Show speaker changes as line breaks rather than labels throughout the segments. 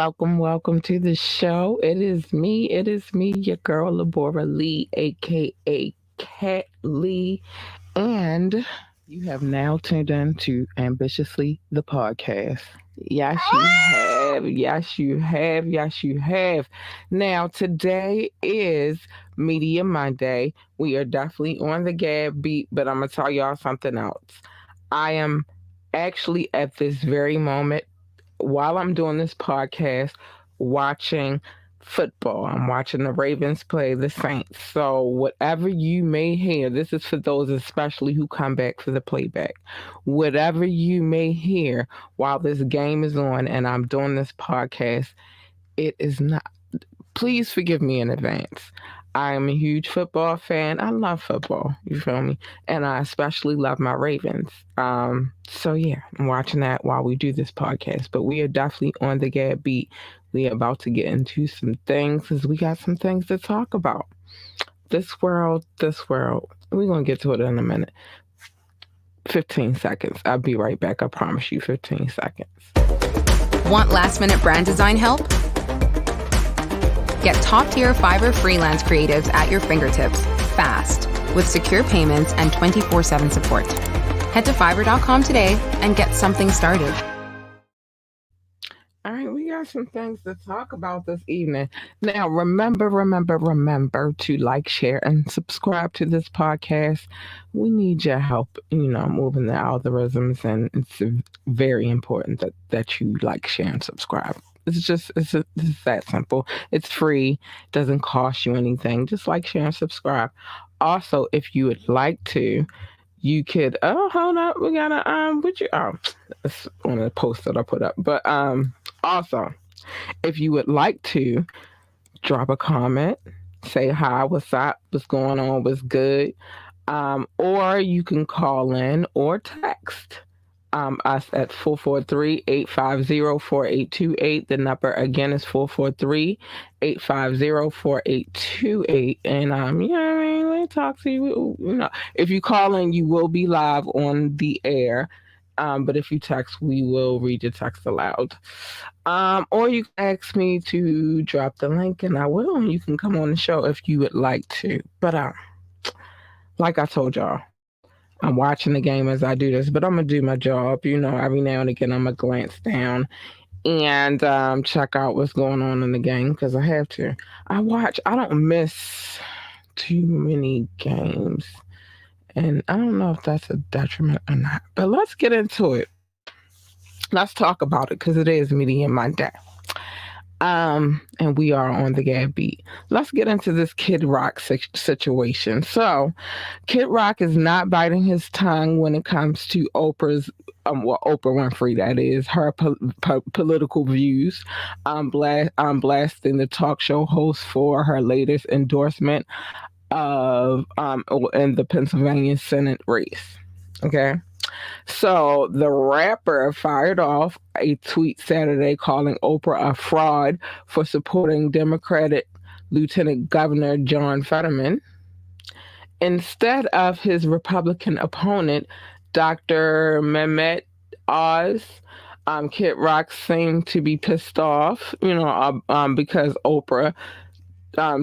welcome to the show. It is me, your girl, Labora Lee, aka Cat Lee, and you have now tuned in to Ambitiously the podcast. Yes, you have. Yes, you have. Yes, you have. Now, today is Media Monday. We are definitely on the gab beat, but I'm going to tell y'all something else. I am actually at this very moment while I'm doing this podcast, watching football. I'm watching the Ravens play the Saints. So, whatever you may hear, this is for those especially who come back for the playback. Whatever you may hear while this game is on and I'm doing this podcast, it is not please forgive me in advance. I am a huge football fan. I love football. You feel me? And I especially love my Ravens. So yeah, I'm watching that while we do this podcast. But we are definitely on the gab beat. We are about to get into some things because we got some things to talk about. This world. We're gonna get to it in a minute. 15 seconds. I'll be right back. I promise you 15 seconds.
Want last minute brand design help? Get top-tier Fiverr freelance creatives at your fingertips fast with secure payments and 24/7 support. Head to fiverr.com today and get something started.
All right, we got some things to talk about this evening. Now, remember to like, share, and subscribe to this podcast. We need your help, moving the algorithms, and it's very important that you like, share, and subscribe. It's that simple. It's free. Doesn't cost you anything. Just like, share, and subscribe. Also, if you would like to, you could. Oh, hold up. We gotta Would you? Oh, it's one of the posts that I put up. But also, if you would like to drop a comment, say hi, what's up, what's going on, what's good, or you can call in or text us at 443-850-4828. The number again is 443-850-4828. And we talk to you. If you call in, you will be live on the air. But if you text, we will read your text aloud. Or you can ask me to drop the link, and I will. And you can come on the show if you would like to. But like I told y'all, I'm watching the game as I do this, but I'm gonna do my job. Every now and again, I'm gonna glance down and check out what's going on in the game because I have to. I don't miss too many games, and I don't know if that's a detriment or not. But let's get into it. Let's talk about it because it is Media Monday. And we are on the gab beat. Let's get into this Kid Rock situation. So, Kid Rock is not biting his tongue when it comes to Oprah's, Oprah Winfrey, that is, her political views. Blasting the talk show host for her latest endorsement of in the Pennsylvania Senate race. Okay. So the rapper fired off a tweet Saturday calling Oprah a fraud for supporting Democratic Lieutenant Governor John Fetterman instead of his Republican opponent, Dr. Mehmet Oz. Kid Rock seemed to be pissed off, because Oprah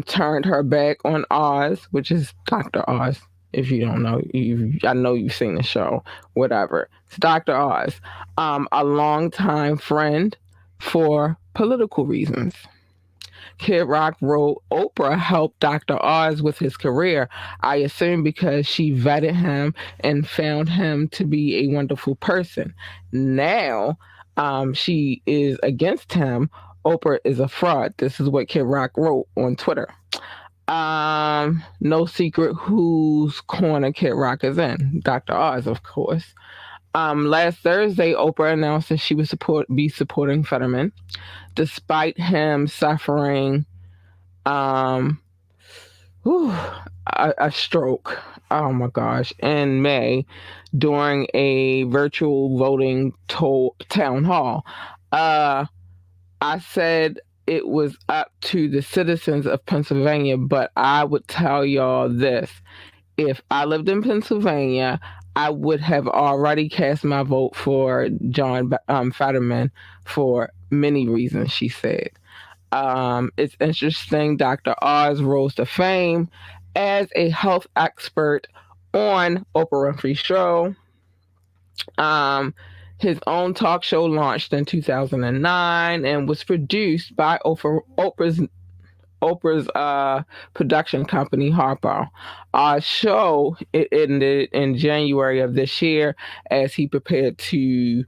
turned her back on Oz, which is Dr. Oz. If you don't know, I know you've seen the show, whatever. It's Dr. Oz, a longtime friend for political reasons. Kid Rock wrote, Oprah helped Dr. Oz with his career, I assume because she vetted him and found him to be a wonderful person. Now, she is against him. Oprah is a fraud. This is what Kid Rock wrote on Twitter. No secret whose corner Kid Rock is in. Dr. Oz, of course. Last Thursday, Oprah announced that she would be supporting Fetterman, despite him suffering a stroke. Oh my gosh! In May, during a virtual voting town hall, I said it was up to the citizens of Pennsylvania, but I would tell y'all this. If I lived in Pennsylvania, I would have already cast my vote for John Fetterman for many reasons, she said. It's interesting. Dr. Oz rose to fame as a health expert on Oprah Winfrey's show. Um, his own talk show launched in 2009 and was produced by Oprah's production company, Harper. Our show it ended in January of this year as he prepared to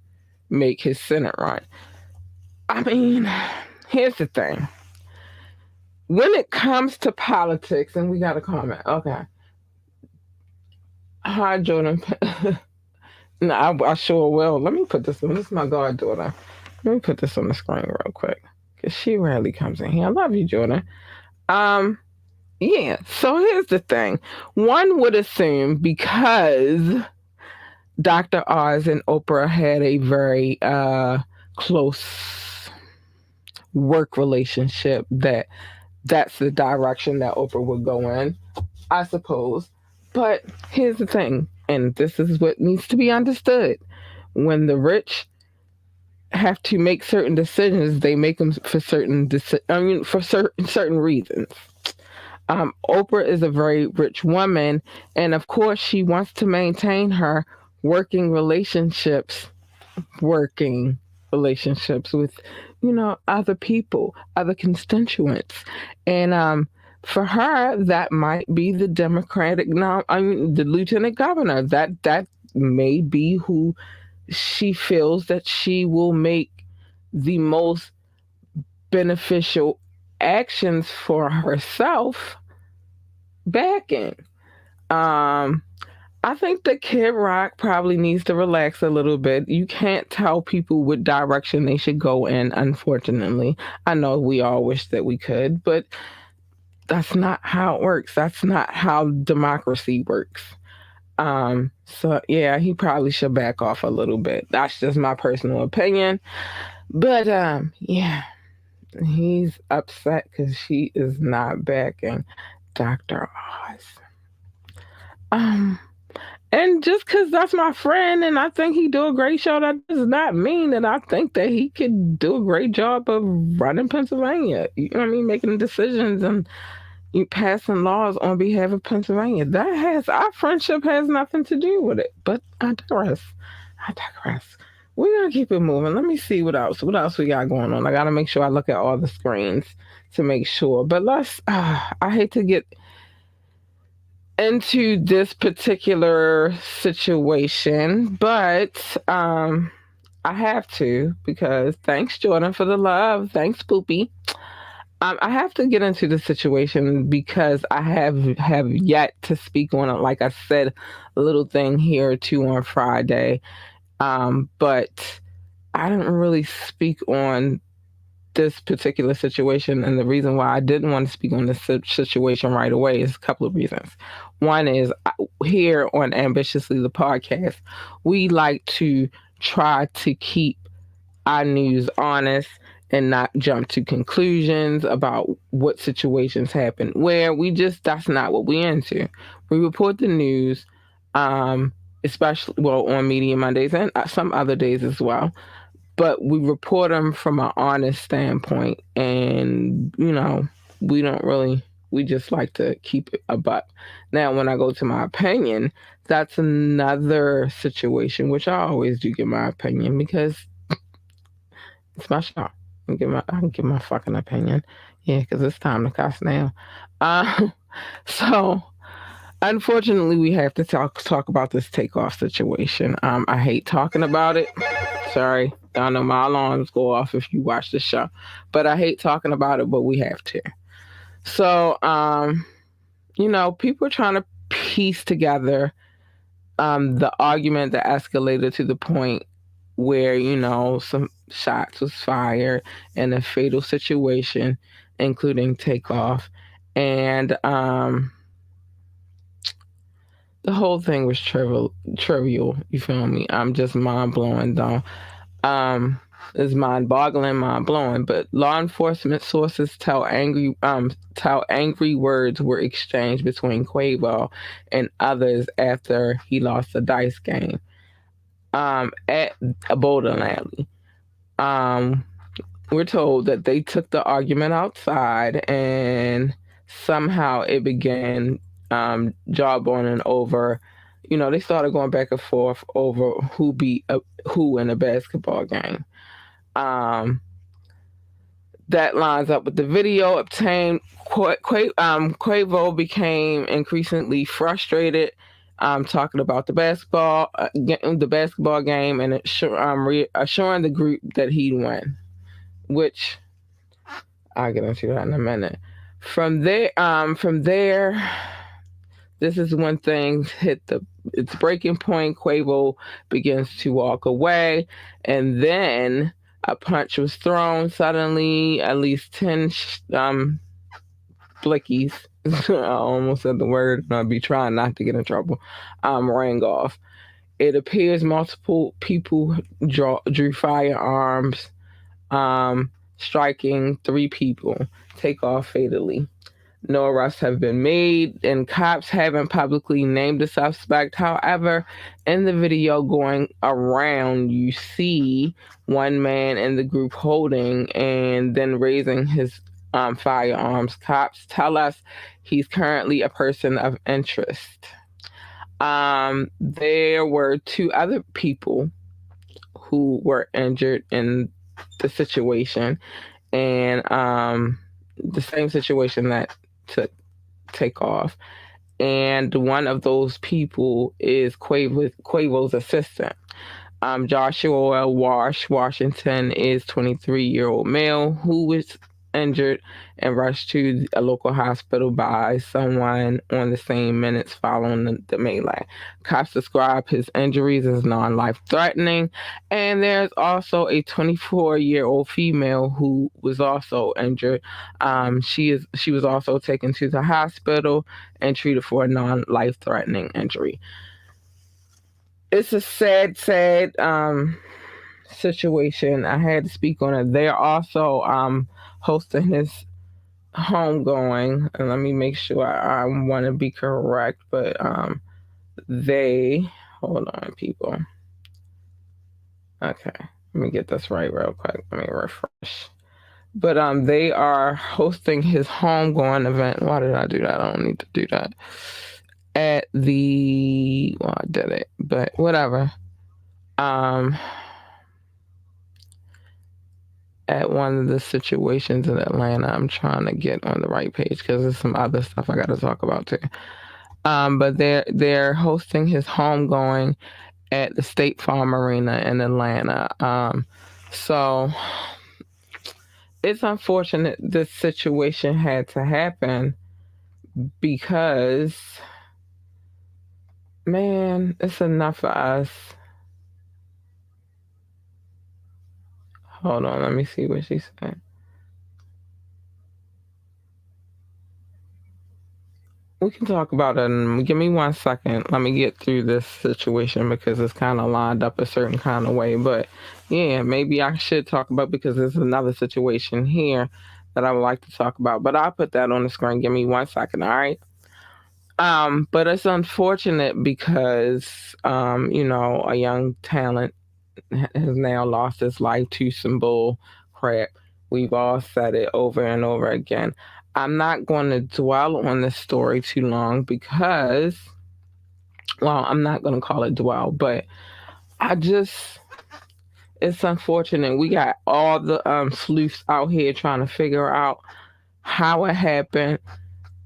make his Senate run. I mean, here's the thing. When it comes to politics, and we got a comment. Okay. Hi, Jordan. No, I sure will. Let me put this on. This is my goddaughter. Let me put this on the screen real quick. Because she rarely comes in here. I love you, Jordan. Um, Yeah, so here's the thing. One would assume because Dr. Oz and Oprah had a very close work relationship that that's the direction that Oprah would go in, I suppose. But here's the thing, and this is what needs to be understood. When the rich have to make certain decisions, they make them for for certain reasons. Oprah is a very rich woman, and of course, she wants to maintain her working relationships, working relationships with, other people, other constituents, and for her, that might be the Democratic. Now, I mean, the lieutenant governor. That may be who she feels that she will make the most beneficial actions for herself backing. Um, I think that Kid Rock probably needs to relax a little bit. You can't tell people what direction they should go in, unfortunately. I know we all wish that we could, but that's not how it works. That's not how democracy works. So yeah, he probably should back off a little bit. That's just my personal opinion. But yeah, he's upset because she is not backing Dr. Oz. Um, and just because that's my friend and I think he do a great show, that does not mean that I think that he could do a great job of running Pennsylvania. You know what I mean? Making decisions and passing laws on behalf of Pennsylvania. That has our friendship has nothing to do with it. But I digress. I digress. We're gonna keep it moving. Let me see what else. What else we got going on? I gotta make sure I look at all the screens to make sure. But let's. I hate to get into this particular situation, but I have to because thanks Jordan for the love. Thanks Poopy. I have to get into the situation because I have yet to speak on it. Like I said, a little thing here or two on Friday, but I didn't really speak on this particular situation. And the reason why I didn't want to speak on this situation right away is a couple of reasons. One is here on Ambitiously the podcast, we like to try to keep our news honest and not jump to conclusions about what situations happen where that's not what we into. We report the news, especially on Media Mondays and some other days as well, but we report them from an honest standpoint, and we don't really, we just like to keep it a buck. Now when I go to my opinion, that's another situation which I always do give my opinion because it's my show. I can give my fucking opinion. Yeah, because it's time to cuss now. Uh, so unfortunately, we have to talk about this takeoff situation. I hate talking about it. Sorry, I know my alarms go off if you watch the show, but I hate talking about it. But we have to. So, people are trying to piece together the argument that escalated to the point where some shots was fired in a fatal situation, including takeoff, and the whole thing was trivial. You feel me? I'm just mind blowing though. It's mind boggling, mind blowing. But law enforcement sources tell angry words were exchanged between Quavo and others after he lost a dice game at a bowling alley. Um, we're told that they took the argument outside and somehow it began jawboning over, they started going back and forth over who beat who in a basketball game. Um, that lines up with the video obtained. Quavo became increasingly frustrated, talking about the basketball game, and assuring the group that he'd win, which I'll get into that in a minute. From there, this is when things hit its breaking point. Quavo begins to walk away, and then a punch was thrown. Suddenly, at least 10 blickies, I almost said the word, and I'd be trying not to get in trouble, rang off. It appears multiple people drew firearms, striking three people, take off fatally. No arrests have been made, and cops haven't publicly named the suspect. However, in the video going around, you see one man in the group holding and then raising his firearms. Cops tell us he's currently a person of interest. There were two other people who were injured in the situation, and the same situation that took take off. And one of those people is Quavo's assistant. Joshua Washington is 23-year-old male who was injured and rushed to a local hospital by someone on the same minutes following the melee. Cops describe his injuries as non-life threatening, and there's also a 24-year-old female who was also injured. She was also taken to the hospital and treated for a non-life threatening injury. It's a sad situation. I had to speak on it. They're also hosting his homegoing, and let me make sure I want to be correct, but they hold on, people. Okay, let me get this right real quick. Let me refresh. But they are hosting his homegoing event. Why did I do that? I don't need to do that. I did it, but whatever. Um, at one of the situations in Atlanta, I'm trying to get on the right page because there's some other stuff I got to talk about too. But they're hosting his homegoing at the State Farm Arena in Atlanta. So it's unfortunate this situation had to happen because, man, it's enough for us. Hold on, let me see what she said. We can talk about it. Give me 1 second. Let me get through this situation because it's kind of lined up a certain kind of way. But yeah, maybe I should talk about because there's another situation here that I would like to talk about. But I'll put that on the screen. Give me 1 second. All right. But it's unfortunate because a young talent has now lost his life to some bull crap. We've all said it over and over again. I'm not going to dwell on this story too long because, well, I'm not going to call it dwell, but I just, it's unfortunate. We got all the sleuths out here trying to figure out how it happened.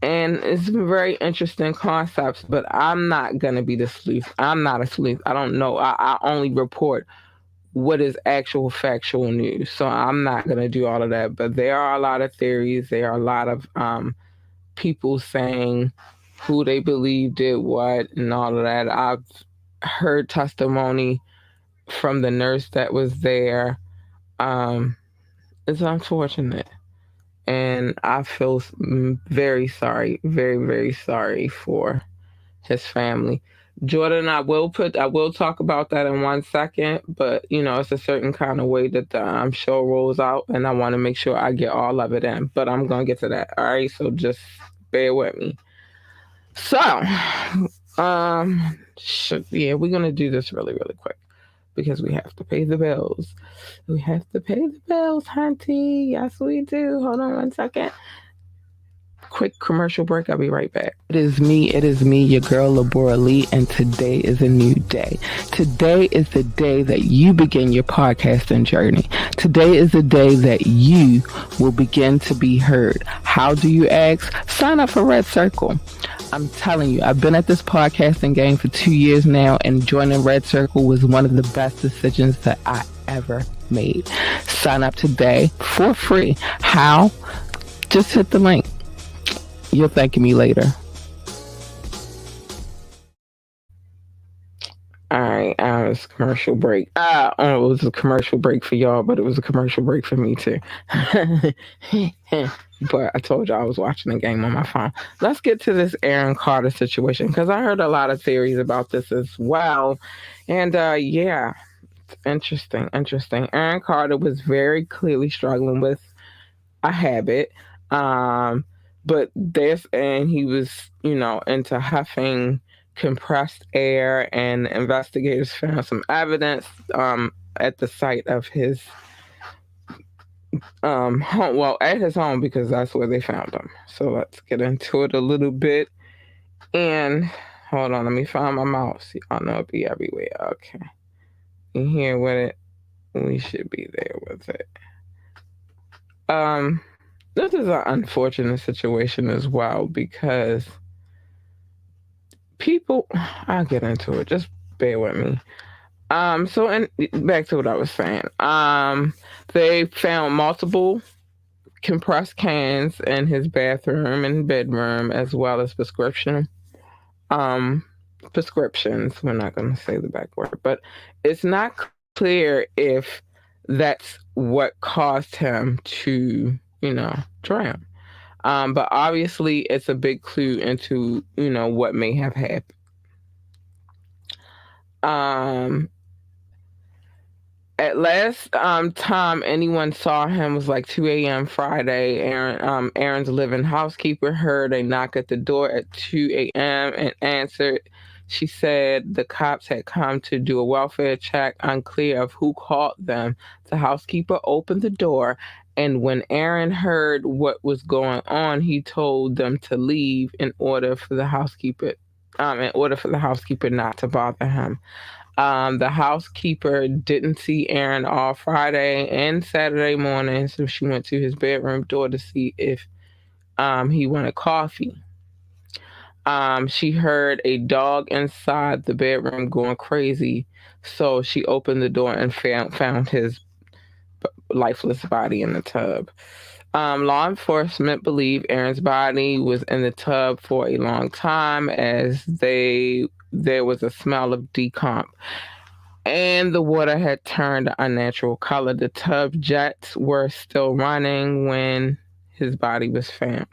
And it's very interesting concepts, but I'm not going to be the sleuth. I'm not a sleuth. I don't know. I only report what is actual factual news. So I'm not going to do all of that. But there are a lot of theories. There are a lot of people saying who they believe did what and all of that. I've heard testimony from the nurse that was there. Um, it's unfortunate. And I feel very sorry, very, very sorry for his family. Jordan, I will talk about that in 1 second, but it's a certain kind of way that the show rolls out, and I want to make sure I get all of it in. But I'm gonna get to that. All right, so just bear with me. So, we're gonna do this really, really quick. because we have to pay the bills. We have to pay the bills, hunty. Yes, we do. Hold on one second. Quick commercial break. I'll be right back. It is me, your girl, Labora Lee, and today is a new day. Today is the day that you begin your podcasting journey. Today is the day that you will begin to be heard. How do you ask? Sign up for Red Circle. I'm telling you, I've been at this podcasting game for 2 years now, and joining Red Circle was one of the best decisions that I ever made. Sign up today for free. How? Just hit the link. You'll thank me later. All right, it was a commercial break. It was a commercial break for y'all, but it was a commercial break for me too. But I told y'all I was watching the game on my phone. Let's get to this Aaron Carter situation because I heard a lot of theories about this as well. And yeah, it's interesting. Interesting. Aaron Carter was very clearly struggling with a habit. But and he was, into huffing compressed air, and investigators found some evidence at the site of his home. Well, at his home because that's where they found him. So let's get into it a little bit. And hold on, let me find my mouse. Y'all know it be everywhere. Okay, you here with it? We should be there with it. This is an unfortunate situation as well because people, I'll get into it. Just bear with me. And back to what I was saying. They found multiple compressed cans in his bathroom and bedroom, as well as prescriptions. We're not going to say the back word, but it's not clear if that's what caused him to, drown. But obviously, it's a big clue into, what may have happened. At last time anyone saw him was like 2 a.m. Friday. Aaron's living housekeeper heard a knock at the door at 2 a.m. and answered. She said the cops had come to do a welfare check, unclear of who called them. The housekeeper opened the door, and when Aaron heard what was going on, he told them to leave in order for the housekeeper not to bother him. The housekeeper didn't see Aaron all Friday and Saturday morning, so she went to his bedroom door to see if he wanted coffee. She heard a dog inside the bedroom going crazy, so she opened the door and found his lifeless body in the tub. Law enforcement believe Aaron's body was in the tub for a long time as there was a smell of decomp and the water had turned a unnatural color. The tub jets were still running when his body was found.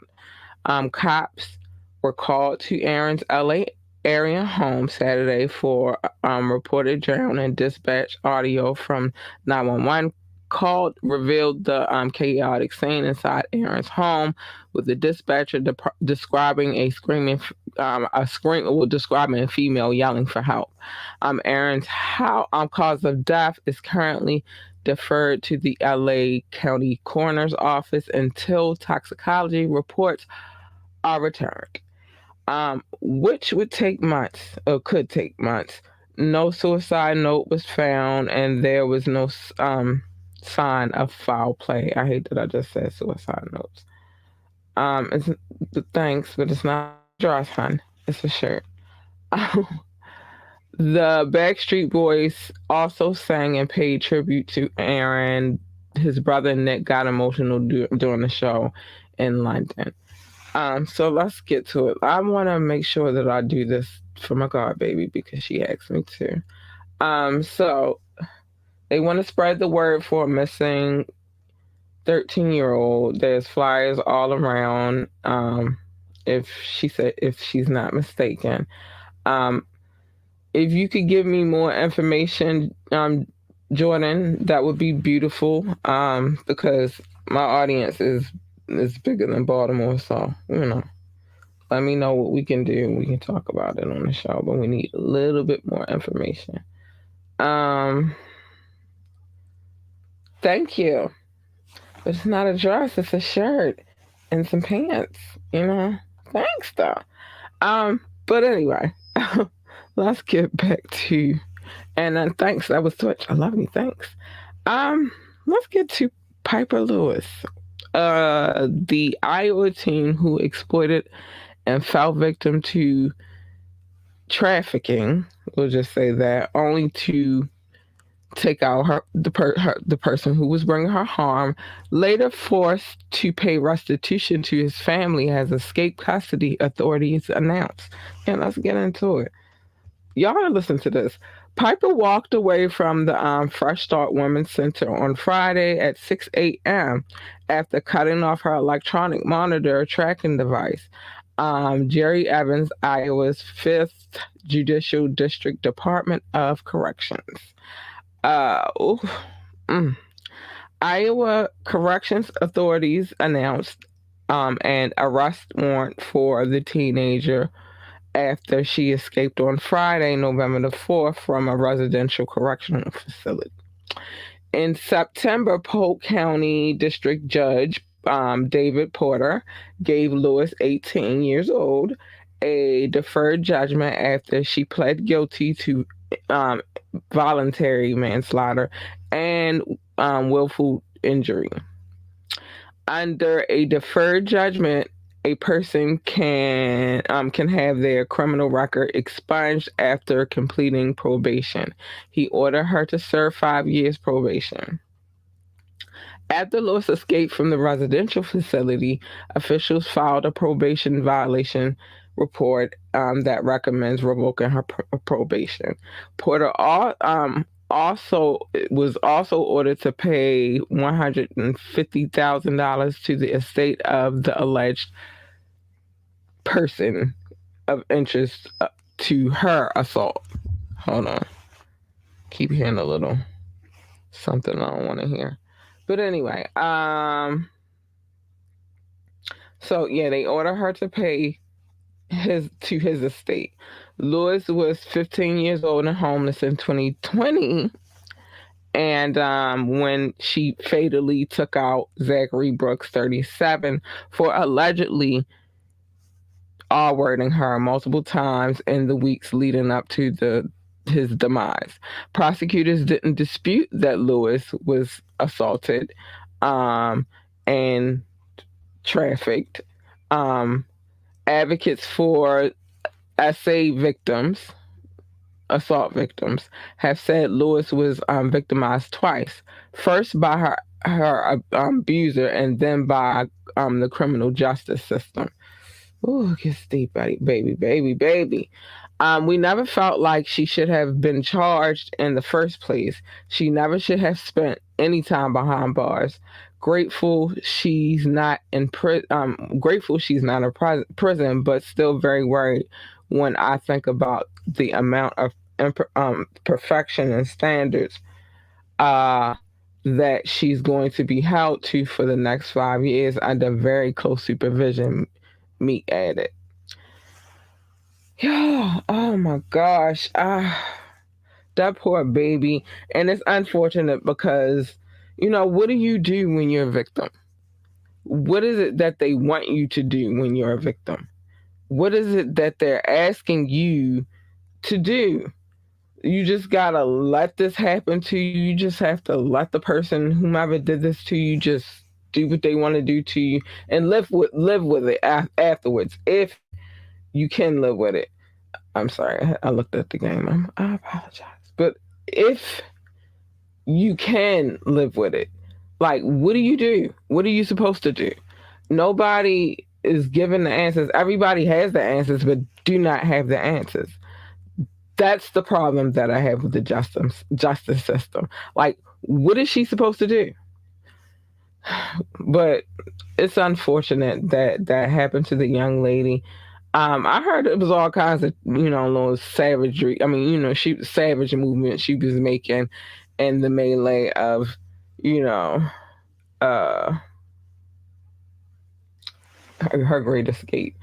Cops were called to Aaron's LA area home Saturday for reported drowning. Dispatch audio from 911 called revealed the chaotic scene inside Aaron's home, with the dispatcher describing describing a female yelling for help. Aaron's cause of death is currently deferred to the LA County Coroner's Office until toxicology reports are returned, which would take months or could take months. No suicide note was found, and there was no sign of foul play. I hate that I just said suicide notes. It's thanks, but it's not a dress, hun. It's a shirt. The Backstreet Boys also sang and paid tribute to Aaron. His brother Nick got emotional during the show in London. So let's get to it. I want to make sure that I do this for my god baby because she asked me to. So they want to spread the word for a missing 13-year-old. There's flyers all around. If she's not mistaken. If you could give me more information, Jordan, that would be beautiful. Because my audience is bigger than Baltimore, so let me know what we can do. We can talk about it on the show, but we need a little bit more information. Um, thank you. But it's not a dress, it's a shirt and some pants, you know? Thanks though. But anyway, let's get back to and then thanks, that was Twitch. I love you, thanks. Um, let's get to Piper Lewis. The Iowa teen who exploited and fell victim to trafficking, we'll just say that, only to take out the person who was bringing her harm, later forced to pay restitution to his family, has escaped custody, authorities announced. And let's get into it. Y'all gotta listen to this. Piper walked away from the Fresh Start Women's Center on Friday at 6 a.m. after cutting off her electronic monitor tracking device. Jerry Evans, Iowa's 5th Judicial District Department of Corrections. Ooh, mm. Iowa Corrections authorities announced an arrest warrant for the teenager after she escaped on Friday, November the 4th, from a residential correctional facility. In September, Polk County District Judge David Porter gave Lewis, 18 years old, a deferred judgment after she pled guilty to um, voluntary manslaughter and willful injury. Under a deferred judgment, a person can have their criminal record expunged after completing probation. He ordered her to serve 5 years probation. After Lewis escaped from the residential facility, officials filed a probation violation report that recommends revoking her probation. Porter also was also ordered to pay $150,000 to the estate of the alleged person of interest to her assault. Hold on, keep hearing a little something I don't want to hear. But anyway, so yeah, they order her to pay his estate. Lewis was 15 years old and homeless in 2020, and when she fatally took out Zachary Brooks, 37, for allegedly R-wording her multiple times in the weeks leading up to his demise. Prosecutors didn't dispute that Lewis was assaulted and trafficked. Advocates for SA victims, assault victims, have said Lewis was victimized twice. First by her abuser, and then by the criminal justice system. Ooh, it gets deep, baby, baby, baby. We never felt like she should have been charged in the first place. She never should have spent any time behind bars. Grateful she's not in prison, but still very worried when I think about the amount of perfection and standards uh, that she's going to be held to for the next 5 years under very close supervision. Me added. Yeah. Oh my gosh. That poor baby. And it's unfortunate because, what do you do when you're a victim? What is it that they want you to do when you're a victim? What is it that they're asking you to do? You just gotta let this happen to you. You just have to let the person, whomever did this to you, just do what they want to do to you and live with it afterwards, if you can live with it. I'm sorry, I looked at the game. I apologize. But if you can live with it, like, what do you do? What are you supposed to do? Nobody is given the answers. Everybody has the answers, but do not have the answers. That's the problem that I have with the justice system. Like, what is she supposed to do? But it's unfortunate that that happened to the young lady. I heard it was all kinds of, little savagery. I mean, she savage movement she was making in the melee of, uh, her great escape.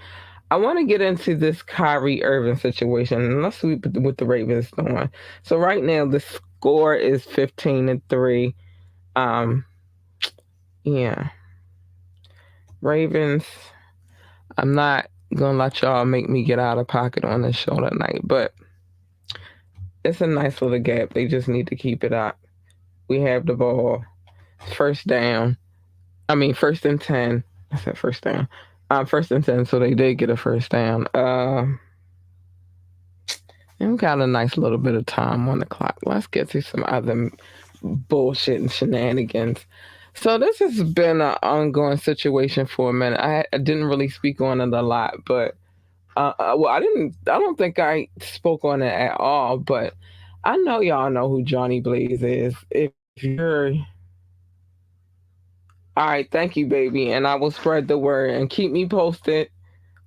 I want to get into this Kyrie Irving situation, and let's see what the Ravens doing. So right now, score is 15-3. Um, yeah, Ravens. I'm not gonna let y'all make me get out of pocket on this show tonight, but it's a nice little gap. They just need to keep it up. We have the ball. First down. I mean, first and 10. I said first down. First and 10, so they did get a first down. And we got a nice little bit of time on the clock. Let's get to some other bullshit and shenanigans. So this has been an ongoing situation for a minute. I didn't really speak on it a lot, but well, I didn't. I don't think I spoke on it at all. But I know y'all know who Johnny Blaze is. If you're all right, thank you, baby, and I will spread the word and keep me posted.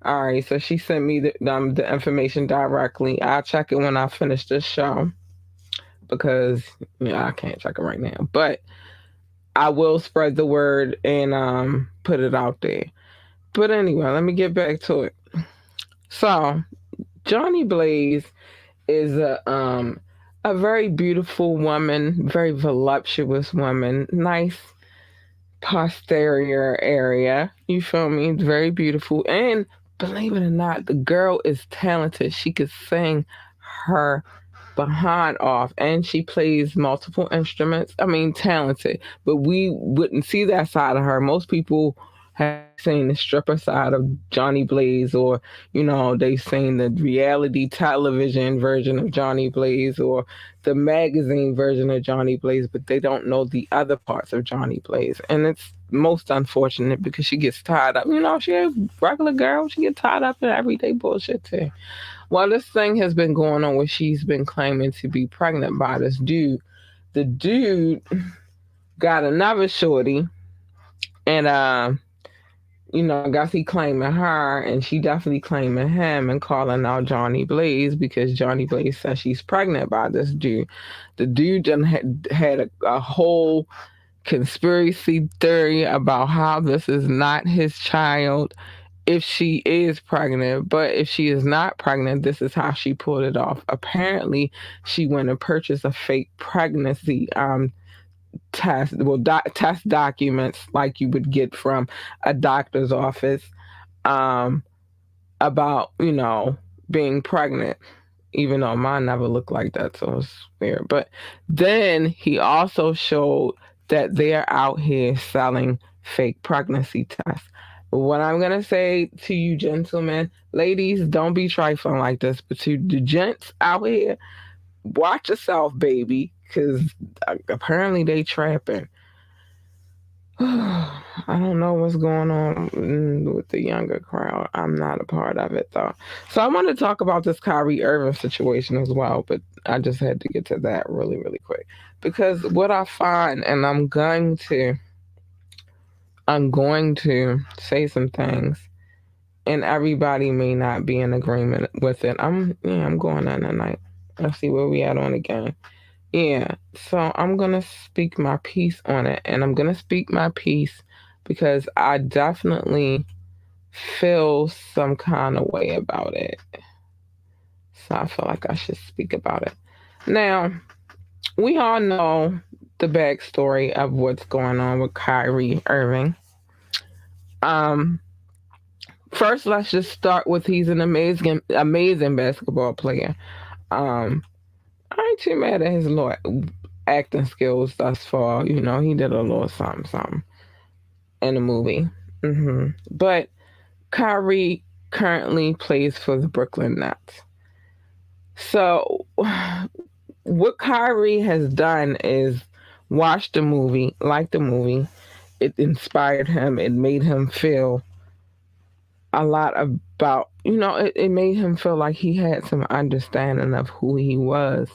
All right, so she sent me the information directly. I'll check it when I finish this show because I can't check it right now. But I will spread the word and put it out there. But anyway, let me get back to it. So Johnny Blaze is a very beautiful woman, very voluptuous woman, nice posterior area. You feel me? Very beautiful. And believe it or not, the girl is talented. She could sing her behind off and she plays multiple instruments. I mean, talented, but we wouldn't see that side of her. Most people have seen the stripper side of Johnny Blaze, or they've seen the reality television version of Johnny Blaze or the magazine version of Johnny Blaze, but they don't know the other parts of Johnny Blaze. And it's most unfortunate because she gets tied up. She a regular girl, she gets tied up in everyday bullshit too. Well, this thing has been going on where she's been claiming to be pregnant by this dude. The dude got another shorty, and I guess he claiming her, and she definitely claiming him, and calling out Johnny Blaze because Johnny Blaze says she's pregnant by this dude. The dude done had a whole conspiracy theory about how this is not his child if she is pregnant, but if she is not pregnant, this is how she pulled it off. Apparently, she went and purchased a fake pregnancy test documents like you would get from a doctor's office um, about being pregnant. Even though mine never looked like that, so it's weird. But then he also showed that they're out here selling fake pregnancy tests. What I'm gonna say to you, gentlemen, ladies, don't be trifling like this. But to the gents out here, watch yourself, baby, because apparently they trapping. I don't know what's going on with the younger crowd. I'm not a part of it though. So I want to talk about this Kyrie Irving situation as well, but I just had to get to that really, really quick because what I find, and I'm going to say some things, and everybody may not be in agreement with it. I'm going on tonight. Let's see where we at on the game. Yeah, so I'm gonna speak my piece on it, and I'm gonna speak my piece because I definitely feel some kind of way about it. So I feel like I should speak about it. Now, we all know the backstory of what's going on with Kyrie Irving. Um, First, let's just start with he's an amazing, amazing basketball player. Um, I ain't too mad at his little acting skills thus far. He did a little something, something in the movie. But Kyrie currently plays for the Brooklyn Nets. So, what Kyrie has done is watch the movie, like the movie. It inspired him. It made him feel a lot about, it made him feel like he had some understanding of who he was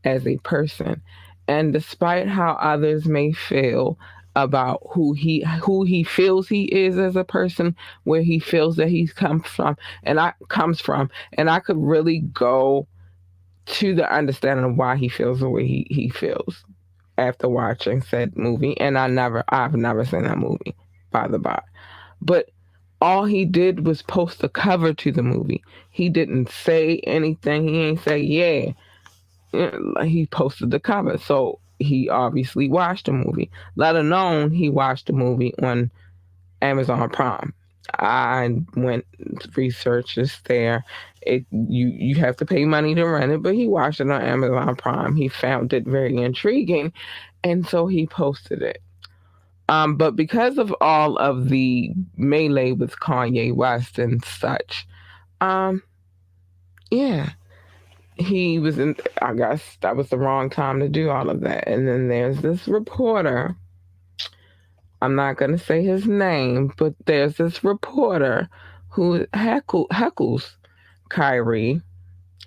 as a person. And despite how others may feel about who he feels he is as a person, where he feels that he comes from, and I could really go to the understanding of why he feels the way he feels after watching said movie. And I've never seen that movie, by the by. But all he did was post a cover to the movie. He didn't say anything. He ain't say, yeah, he posted the cover. So he obviously watched the movie. Let alone he watched the movie on Amazon Prime. I went research is there. You have to pay money to rent it, but he watched it on Amazon Prime. He found it very intriguing, and so he posted it. But because of all of the melee with Kanye West and such, um, yeah, he was in. I guess that was the wrong time to do all of that. And then there's this reporter. I'm not going to say his name, but there's this reporter who heckles Kyrie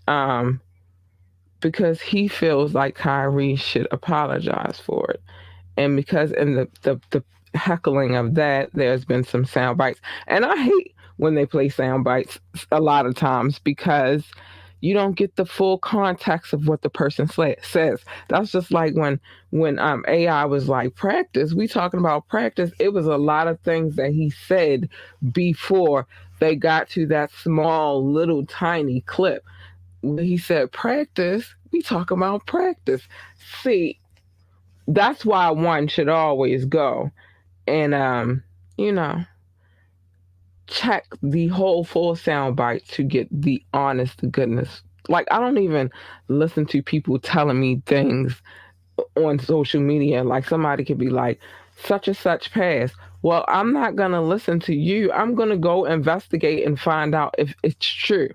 um, because he feels like Kyrie should apologize for it. And because in the heckling of that, there's been some sound bites. And I hate when they play sound bites a lot of times because you don't get the full context of what the person says. That's just like when AI was like practice. We talking about practice. It was a lot of things that he said before they got to that small little tiny clip. When he said practice, we talk about practice. See, that's why one should always go and you know check the whole full sound bite to get the honest to goodness. Like I don't even listen to people telling me things on social media. Like somebody could be like, such and such passed. Well, I'm not gonna listen to you. I'm gonna go investigate and find out if it's true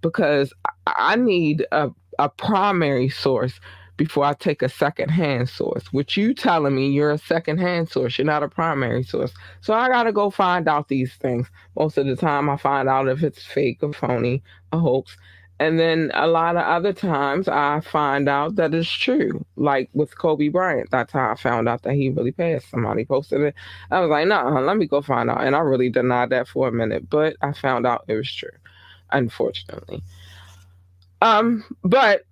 because I need a primary source before I take a secondhand source. Which you telling me you're a secondhand source, you're not a primary source. So I gotta go find out these things. Most of the time I find out if it's fake or phony, a hoax. And then a lot of other times I find out that it's true. Like with Kobe Bryant, that's how I found out that he really passed. Somebody posted it. I was like, no, let me go find out. And I really denied that for a minute, but I found out it was true, unfortunately. But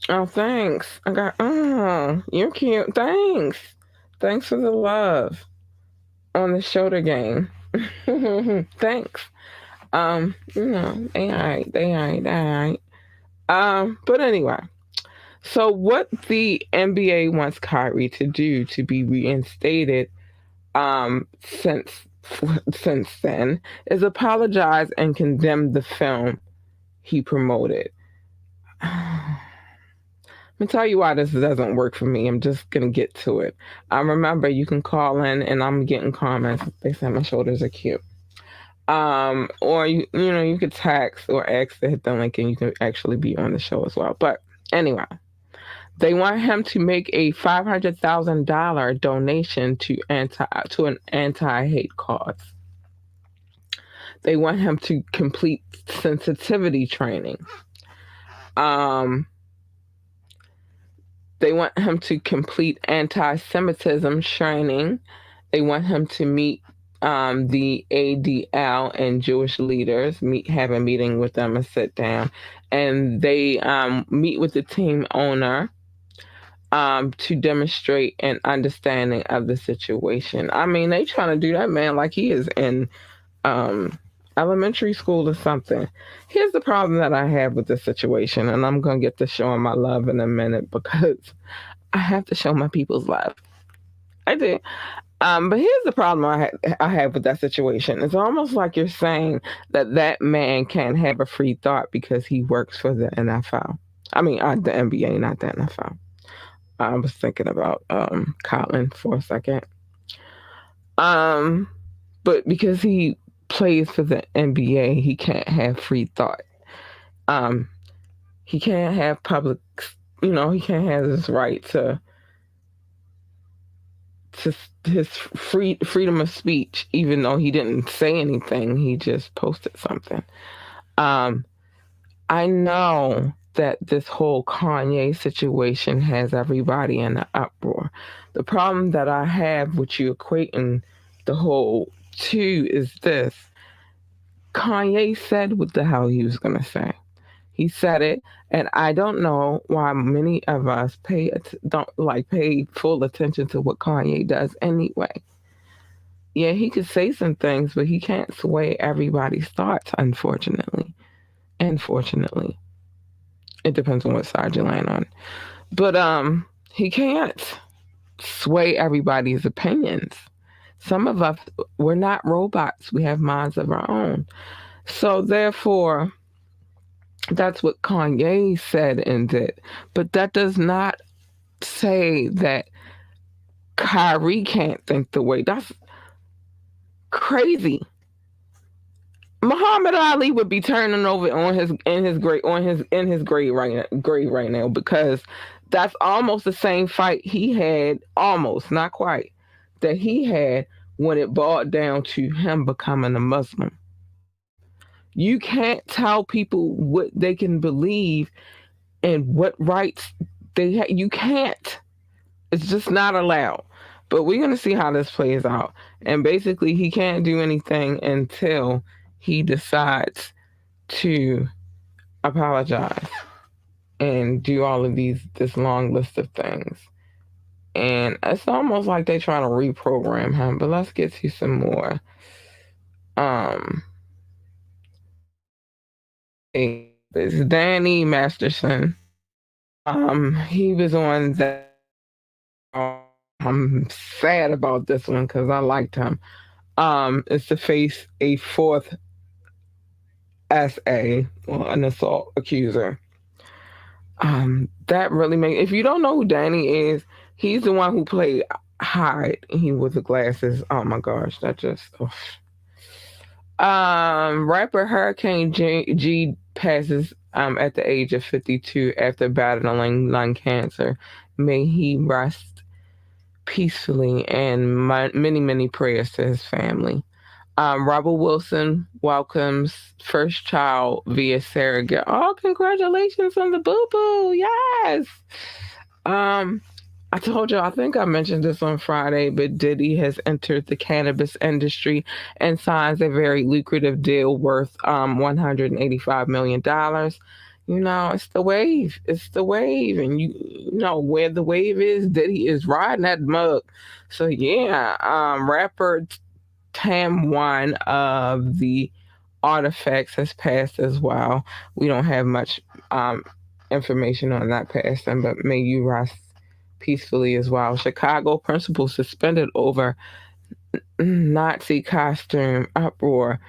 oh, thanks. I got. Oh, you're cute. Thanks. Thanks for the love on the shoulder game. Thanks. They alright. They alright. They alright. But anyway, so what the NBA wants Kyrie to do to be reinstated, since since then, is apologize and condemn the film he promoted. Let me tell you why this doesn't work for me. I'm just gonna get to it. Remember, you can call in, and I'm getting comments. They say my shoulders are cute. Or you could text or ask to hit the link, and you can actually be on the show as well. But anyway, they want him to make a $500,000 donation to an anti-hate cause. They want him to complete sensitivity training. Um, They want him to complete anti Semitism training. They want him to meet the ADL and Jewish leaders, have a meeting with them and sit down. And they meet with the team owner to demonstrate an understanding of the situation. I mean, they trying to do that man like he is in um, elementary school or something. Here's the problem that I have with this situation, and I'm going to get to showing my love in a minute because I have to show my people's love. I do. But here's the problem I have with that situation. It's almost like you're saying that man can't have a free thought because he works for the NFL. I mean, the NBA, not the NFL. I was thinking about Colin for a second. Um, but because he plays for the NBA, he can't have free thought. Um, he can't have public. He can't have his right to his freedom of speech, even though he didn't say anything. He just posted something. Um, I know that this whole Kanye situation has everybody in an uproar. The problem that I have with you equating the whole two is this. Kanye said what the hell he was going to say. He said it, and I don't know why many of us don't pay full attention to what Kanye does anyway. Yeah, he could say some things, but he can't sway everybody's thoughts, unfortunately. Unfortunately. It depends on what side you land on. But he can't sway everybody's opinions. Some of us, we're not robots. We have minds of our own. So therefore, that's what Kanye said and did. But that does not say that Kyrie can't think the way. That's crazy. Muhammad Ali would be turning over on his in his grave on his in his grave right now because that's almost the same fight he had, almost not quite, that he had when it boiled down to him becoming a Muslim. You can't tell people what they can believe and what rights you can't. It's just not allowed. But we're going to see how this plays out. And basically, he can't do anything until he decides to apologize and do all of this long list of things. And it's almost like they're trying to reprogram him. But let's get to some more. Um, it's Danny Masterson. He was on that. I'm sad about this one because I liked him. Is to face a fourth SA, well, an assault accuser. That really makes. If you don't know who Danny is, he's the one who played Hyde. He with the glasses. Oh my gosh, that just. Oof. Rapper Hurricane G passes at the age of 52 after battling lung cancer. May he rest peacefully, and many prayers to his family. Robert Wilson welcomes first child via surrogate. Oh, congratulations on the boo boo! Yes. Um, I told you, I think I mentioned this on Friday, but Diddy has entered the cannabis industry and signs a very lucrative deal worth $185 million. You know, it's the wave. It's the wave. And you know where the wave is, Diddy is riding that mug. So yeah, rapper Tam one of the artifacts has passed as well. We don't have much information on that passing, but may you rest peacefully as well. Chicago principal suspended over Nazi costume uproar.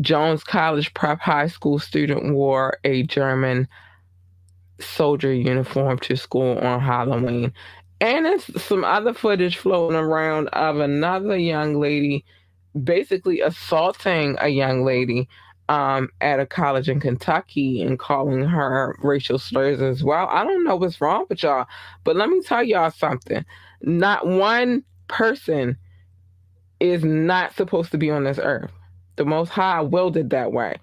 Jones College prep high school student wore a German soldier uniform to school on Halloween. And it's some other footage floating around of another young lady basically assaulting a young lady at a college in Kentucky and calling her racial slurs as well. I don't know what's wrong with y'all, but let me tell y'all something. Not one person is not supposed to be on this earth. The Most High willed it that way.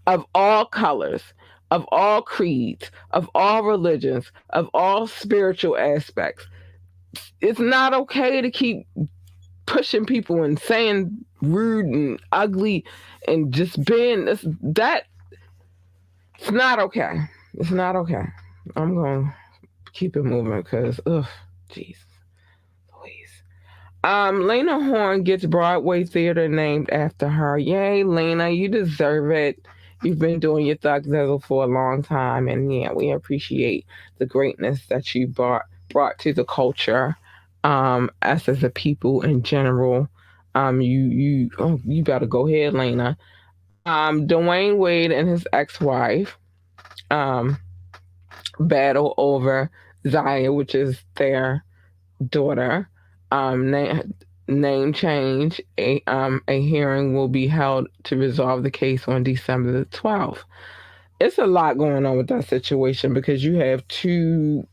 Of all colors, of all creeds, of all religions, of all spiritual aspects, it's not okay to keep pushing people and saying rude and ugly and just being that. It's not okay. It's not okay. I'm gonna keep it moving because, ugh, jeez, Louise. Lena Horne gets Broadway theater named after her. Yay, Lena, you deserve it. You've been doing your thug thizzle for a long time, and yeah, we appreciate the greatness that you brought to the culture, us as a people in general. You better go ahead, Lena. Dwayne Wade and his ex-wife um battle over Zaya, which is their daughter. Name change. A hearing will be held to resolve the case on December the 12th. It's a lot going on with that situation because you have two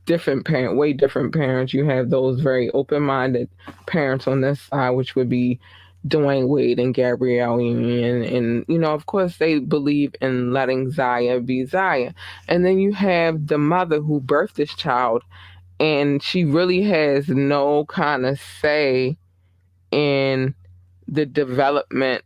way different parents. You have those very open-minded parents on this side, which would be Dwayne Wade and Gabrielle Union, and of course, they believe in letting Zaya be Zaya. And then you have the mother who birthed this child, and she really has no kind of say in the development,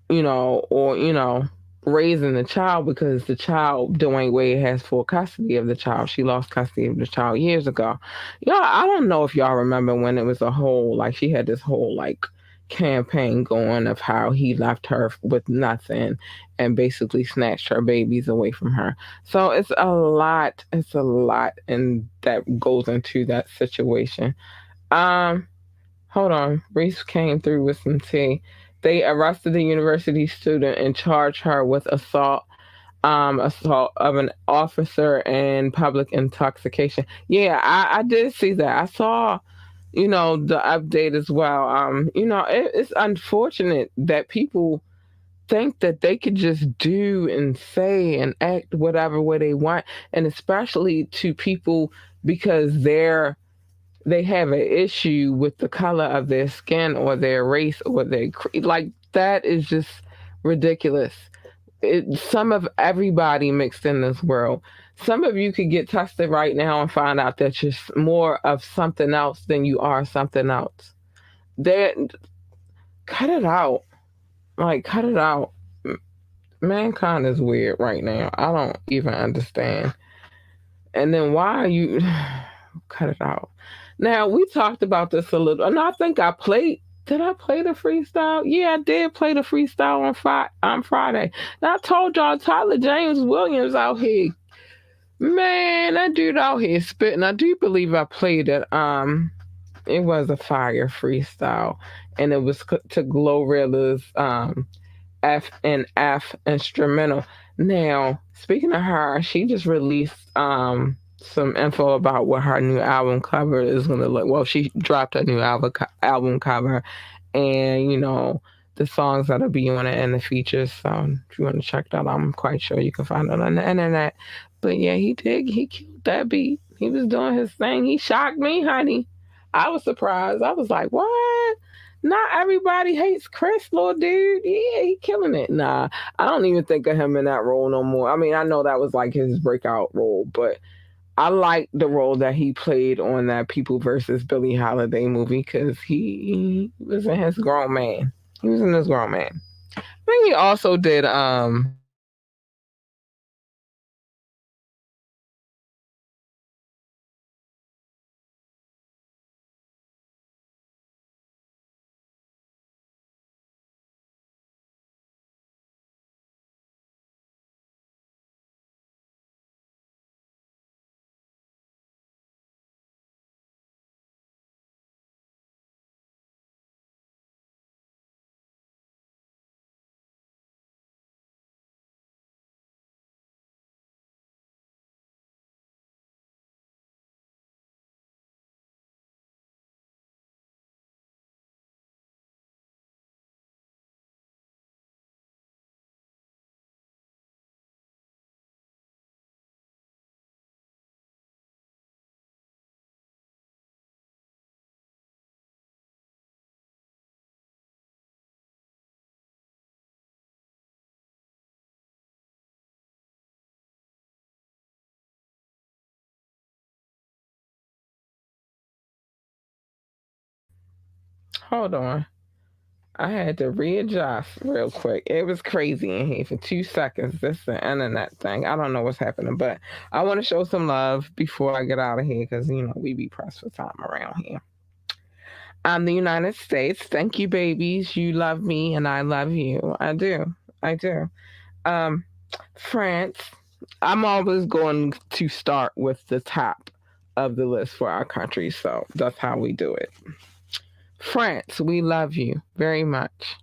or raising the child because the child, Dwayne Wade, has full custody of the child. She lost custody of the child years ago. I don't know if y'all remember when it was a whole, like, she had this whole, like, campaign going of how he left her with nothing and basically snatched her babies away from her. So it's a lot. It's a lot, and that goes into that situation. Um, Hold on. Reese came through with some tea. They arrested the university student and charged her with assault of an officer and public intoxication. Yeah, I did see that. I saw, the update as well. It's unfortunate that people think that they could just do and say and act whatever way they want, and especially to people because they have an issue with the color of their skin or their race or like that is just ridiculous. Some of everybody mixed in this world. Some of you could get tested right now and find out that you're more of something else than you are something else. That cut it out. Like cut it out. Mankind is weird right now. I don't even understand. And then why are you cut it out? Now we talked about this a little, and I think I played. Did I play the freestyle? Yeah, I did play the freestyle on Friday. Now I told y'all Tyler James Williams out here, man, that dude out here spitting. I do believe I played it. It was a fire freestyle, and it was to Glorilla's F and F instrumental. Now, speaking of her, she just released some info about what her new album cover is going to look. Well, she dropped a new album cover, and the songs that'll be on it and the features. So if you want to check that out, I'm quite sure you can find it on the internet. But yeah, he killed that beat. He was doing his thing. He shocked me, honey. I was surprised. I was like, what? Not everybody hates Chris, little dude. Yeah, he killing it. Nah, I don't even think of him in that role no more. I mean, I know that was like his breakout role, but I like the role that he played on that People versus Billie Holiday movie because he was in his grown man. He was in his grown man. I think he also did hold on. I had to readjust real quick. It was crazy in here for 2 seconds. This is the internet thing. I don't know what's happening, but I want to show some love before I get out of here because we be pressed for time around here. The United States. Thank you, babies. You love me and I love you. I do. I do. Um, France. I'm always going to start with the top of the list for our country, so that's how we do it. France, we love you very much.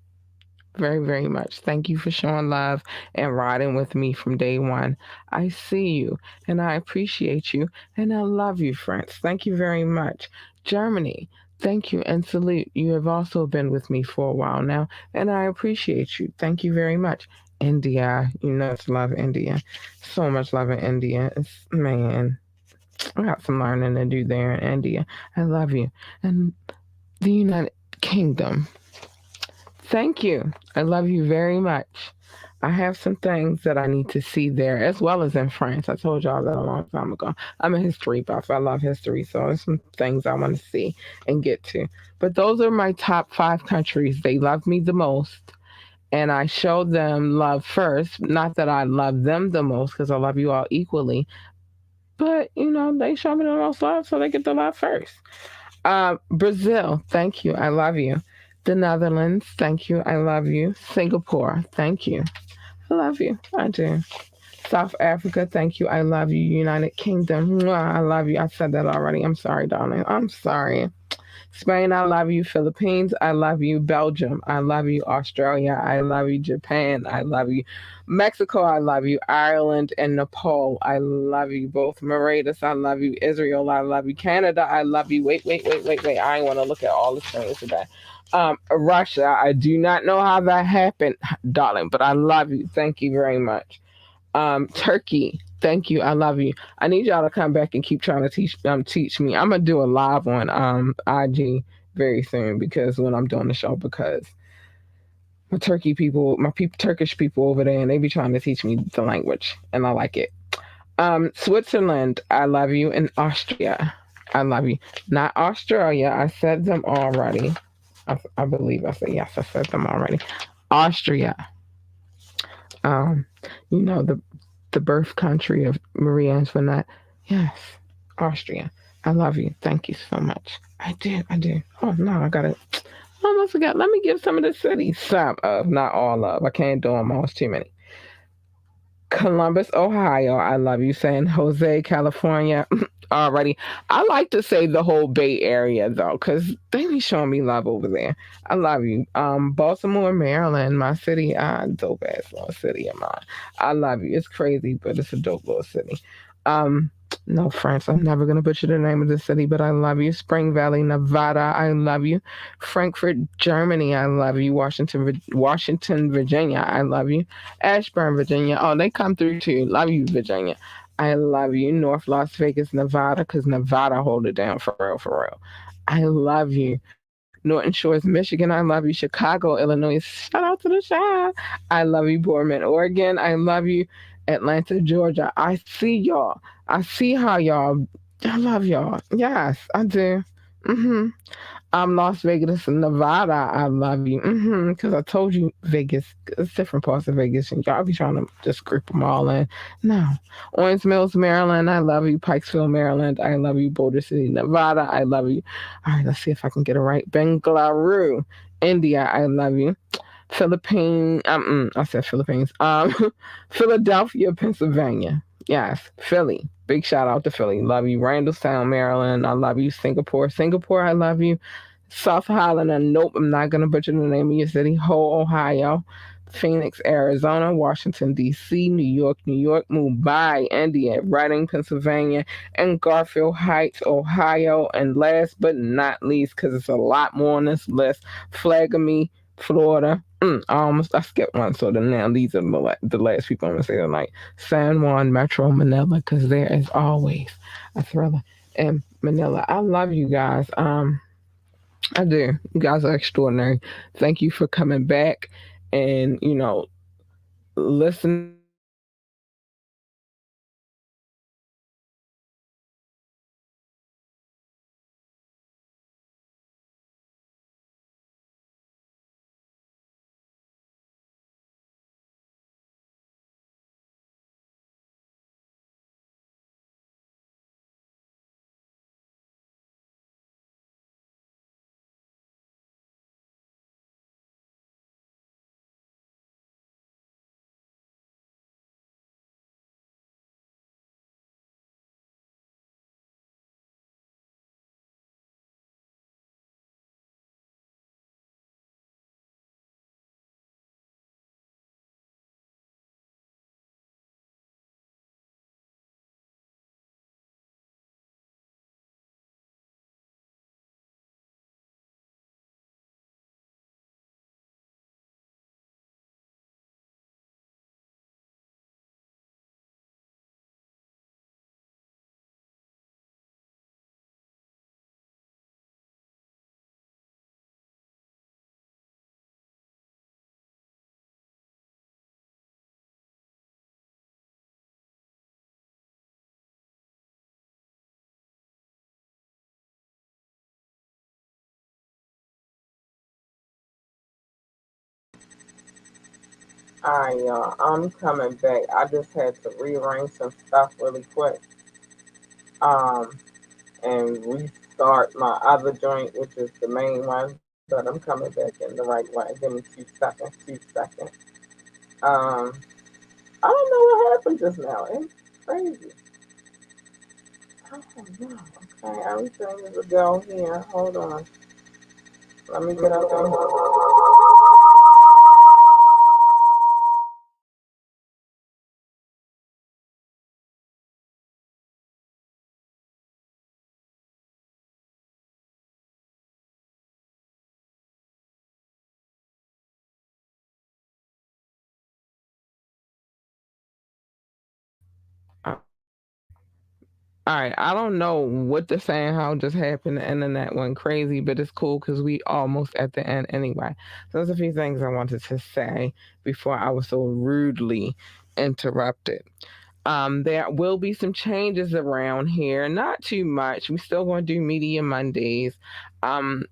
Very, very much. Thank you for showing love and riding with me from day one. I see you and I appreciate you and I love you, France. Thank you very much. Germany, thank you and salute. You have also been with me for a while now and I appreciate you. Thank you very much. India, it's love India. So much love in India. Man, I got some learning to do there in India. I love you. And the United Kingdom. Thank you. I love you very much. I have some things that I need to see there as well as in France. I told y'all that a long time ago. I'm a history buff. I love history. So there's some things I want to see and get to. But those are my top 5 countries. They love me the most. And I show them love first. Not that I love them the most because I love you all equally. But, they show me the most love, so they get the love first. Brazil, thank you. I love you. The Netherlands, thank you. I love you. Singapore, thank you. I love you. I do. South Africa, thank you. I love you. United Kingdom, mwah, I love you. I said that already. I'm sorry, darling. I'm sorry. Spain, I love you. Philippines, I love you. Belgium, I love you. Australia, I love you. Japan, I love you. Mexico, I love you. Ireland and Nepal, I love you. Both Mauritius, I love you. Israel, I love you. Canada, I love you. Wait. I want to look at all the things today. Russia, I do not know how that happened, darling, but I love you. Thank you very much. Turkey, thank you. I love you. I need y'all to come back and keep trying to teach me. I'm gonna do a live on IG very soon because when I'm doing the show because my Turkey people, my people, Turkish people over there, and they be trying to teach me the language, and I like it. Switzerland, I love you, and Austria, I love you. Not Australia. I said them already. I believe I said yes. I said them already. Austria. Um, you know the birth country of Marie Antoinette. Yes, Austria. I love you. Thank you so much. I do. I do. Oh no, I got it. I almost forgot. Let me give some of the cities some of, not all of. I can't do them all. It's too many. Columbus, Ohio. I love you. San Jose, California. Already. I like to say the whole Bay Area though, because they be showing me love over there. I love you. Baltimore, Maryland, my city. Dope ass little city of mine. I love you. It's crazy, but it's a dope little city. Um, no, France. I'm never gonna butcher the name of the city, but I love you. Spring Valley, Nevada. I love you. Frankfurt, Germany. I love you. Washington, Virginia. I love you. Ashburn, Virginia. Oh, they come through too. Love you, Virginia. I love you. North Las Vegas, Nevada, because Nevada hold it down for real, for real. I love you. Norton Shores, Michigan. I love you. Chicago, Illinois. Shout out to the Chi. I love you. Portland, Oregon. I love you. Atlanta, Georgia. I see y'all. I see how y'all. I love y'all. Yes, I do. Hmm. Las Vegas, Nevada. I love you. Because I told you Vegas. It's different parts of Vegas, and y'all be trying to just group them all in. No. Orange Mills, Maryland. I love you. Pikesville, Maryland. I love you. Boulder City, Nevada. I love you. All right, let's see if I can get it right. Bengaluru, India. I love you. Philippines. I said Philippines. Philadelphia, Pennsylvania. Yes, Philly. Big shout out to Philly. Love you. Randallstown, Maryland. I love you. Singapore. I love you. South Holland. And nope, I'm not gonna butcher the name of your city. Ho, Ohio. Phoenix, Arizona, Washington, D.C., New York, Mumbai, India, Reading, Pennsylvania, and Garfield Heights, Ohio. And last but not least, because it's a lot more on this list, Flagami, Florida. I skipped one, so then now these are the last people I'm gonna say tonight. San Juan, Metro, Manila, because there is always a thriller in Manila. I love you guys. I do. You guys are extraordinary. Thank you for coming back and listening to me and all right, y'all. I'm coming back. I just had to rearrange some stuff really quick. Um, and restart my other joint, which is the main one. but I'm coming back in the right way. Give me 2 seconds. 2 seconds. Um, I don't know what happened just now. It's crazy. I don't know. Okay, everything is a go here. Hold on. Let me get up on here. All right, I don't know what the saying how just happened. The internet went crazy, but it's cool because we almost at the end anyway. So there's a few things I wanted to say before I was so rudely interrupted. There will be some changes around here, not too much. We still going to do Media Mondays. Um,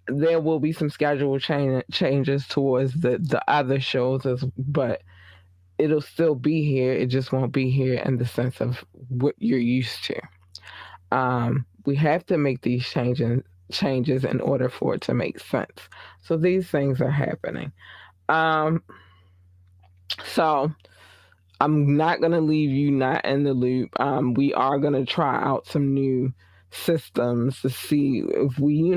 there will be some schedule changes towards the other shows, but it'll still be here. It just won't be here in the sense of what you're used to. We have to make these changes in order for it to make sense. So these things are happening. Um, so I'm not gonna leave you not in the loop. We are gonna try out some new systems to see if we,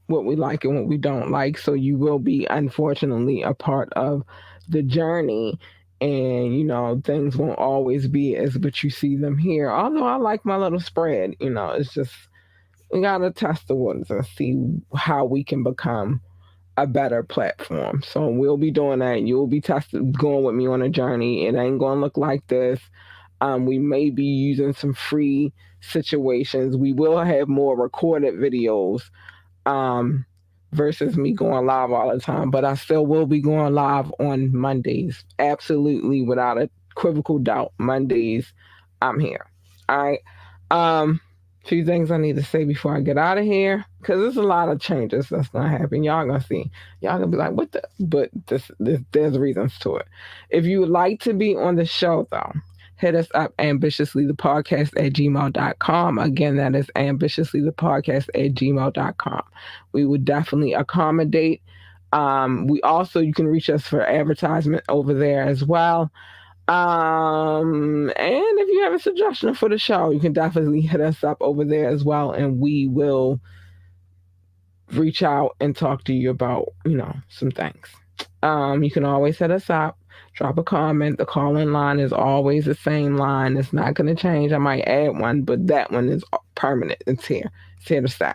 what we like and what we don't like. So you will be unfortunately a part of the journey. And things won't always be as but you see them here. Although I like my little spread, it's just we gotta test the waters and see how we can become a better platform. So we'll be doing that. You'll be going with me on a journey. It ain't gonna look like this. We may be using some free situations. We will have more recorded videos um, versus me going live all the time. But I still will be going live on Mondays. Absolutely, without a equivocal doubt. Mondays, I'm here. All right. Few things I need to say before I get out of here because there's a lot of changes that's gonna happen. Y'all gonna see. Y'all gonna be like, "What the?" But there's reasons to it. If you would like to be on the show, though, hit us up ambitiouslythepodcast@gmail.com. Again, that is ambitiouslythepodcast@gmail.com. We would definitely accommodate. We also you can reach us for advertisement over there as well. And if you have a suggestion for the show, you can definitely hit us up over there as well, and we will reach out and talk to you about, some things. You can always hit us up, drop a comment. The call in line is always the same line. It's not going to change. I might add one, but that one is permanent. It's here. It's here to stay.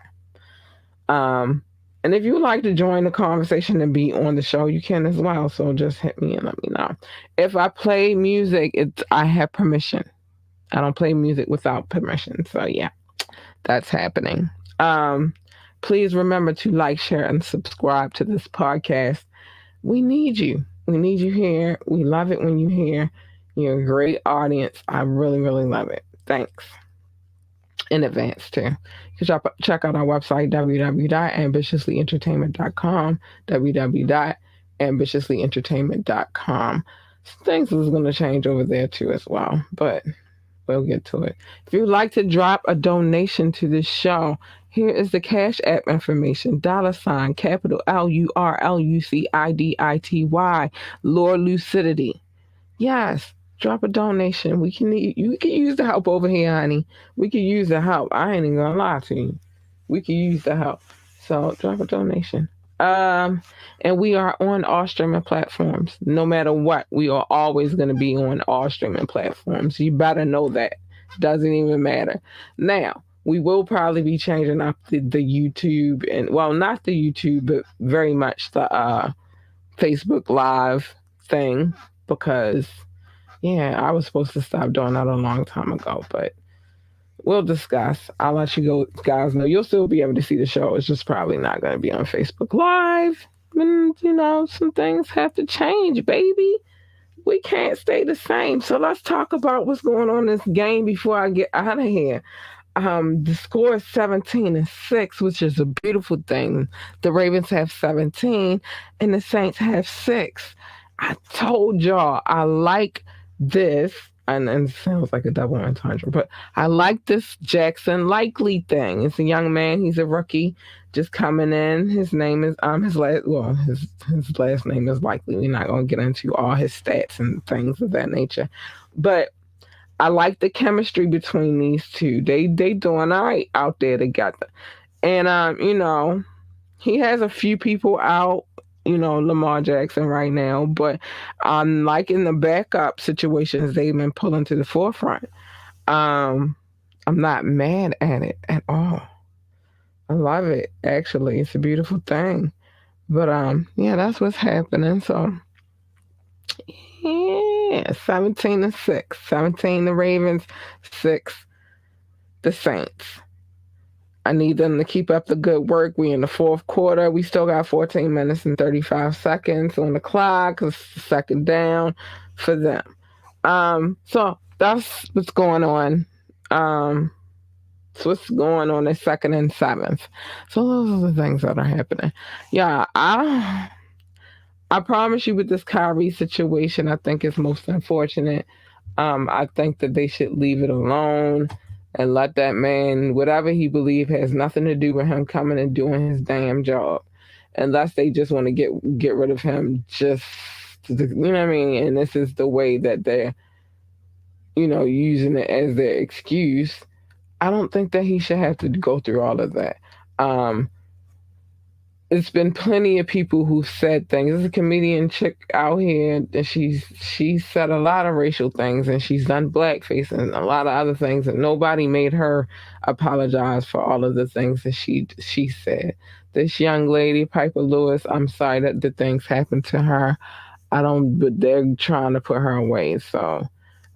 Um, and if you would like to join the conversation and be on the show, you can as well. So just hit me and let me know. If I play music, I have permission. I don't play music without permission. So yeah, that's happening. Um, Please remember to like, share, and subscribe to this podcast. We need you. We need you here. We love it when you're here. You're a great audience. I really, really love it. Thanks in advance too. You can check out our website www.ambitiouslyentertainment.com, www.ambitiouslyentertainment.com. Some things is going to change over there too as well, but we'll get to it. If you'd like to drop a donation to this show, here is the Cash App information: $ capital LURLUCIDITY, Lord Lucidity. Yes, drop a donation. You can use the help over here, honey. We can use the help. I ain't even gonna lie to you. We can use the help. So drop a donation. And we are on all streaming platforms. No matter what, we are always gonna be on all streaming platforms. You better know that. Doesn't even matter. Now, we will probably be changing up the YouTube and well, not the YouTube, but very much the Facebook Live thing because yeah, I was supposed to stop doing that a long time ago, but we'll discuss. I'll let you guys know. You'll still be able to see the show. It's just probably not going to be on Facebook Live. And, some things have to change, baby. We can't stay the same. So let's talk about what's going on in this game before I get out of here. The score is 17-6, which is a beautiful thing. The Ravens have 17 and the Saints have 6. I told y'all I like this and it sounds like a double entendre, but I like this Jackson Likely thing. It's a young man. He's a rookie, just coming in. His name is his last name is Likely. We're not gonna get into all his stats and things of that nature, but I like the chemistry between these two. They doing all right out there together, and he has a few people out, Lamar Jackson right now, but like in the backup situations they've been pulling to the forefront. Um, I'm not mad at it at all. I love it. Actually, it's a beautiful thing. But yeah, that's what's happening. So yeah, 17-6, 17 the Ravens, 6 the Saints. I need them to keep up the good work. We in the fourth quarter. We still got 14 minutes and 35 seconds on the clock. It's second down for them. So that's what's going on. So what's going on is second and seventh. So those are the things that are happening. Yeah, I promise you with this Kyrie situation, I think it's most unfortunate. I think that they should leave it alone and let that man, whatever he believes, has nothing to do with him coming and doing his damn job, unless they just want to get rid of him. Just you know what I mean. And this is the way that they're using it as their excuse. I don't think that he should have to go through all of that. Um, it's been plenty of people who've said things. There's a comedian chick out here, and she's said a lot of racial things, and she's done blackface and a lot of other things, and nobody made her apologize for all of the things that she said. This young lady, Piper Lewis, I'm sorry that the things happened to her. I don't, but they're trying to put her away, so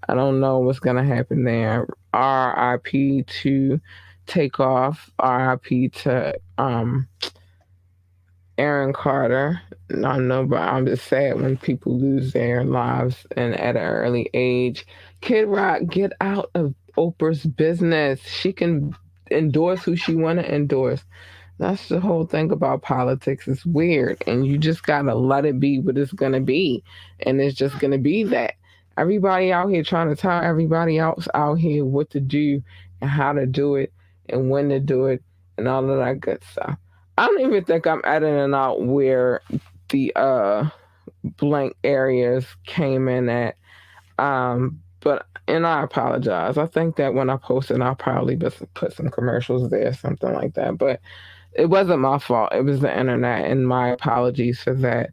I don't know what's gonna happen there. R.I.P. to Takeoff. R.I.P. to Aaron Carter. I know, but I'm just sad when people lose their lives and at an early age. Kid Rock, get out of Oprah's business. She can endorse who she want to endorse. That's the whole thing about politics. It's weird, and you just gotta let it be what it's gonna be, and it's just gonna be that. Everybody out here trying to tell everybody else out here what to do and how to do it and when to do it and all of that good stuff. I don't even think I'm editing out where the blank areas came in at. But and I apologize. I think that when I post it, I'll probably just put some commercials there, something like that. But it wasn't my fault. It was the internet, and my apologies for that.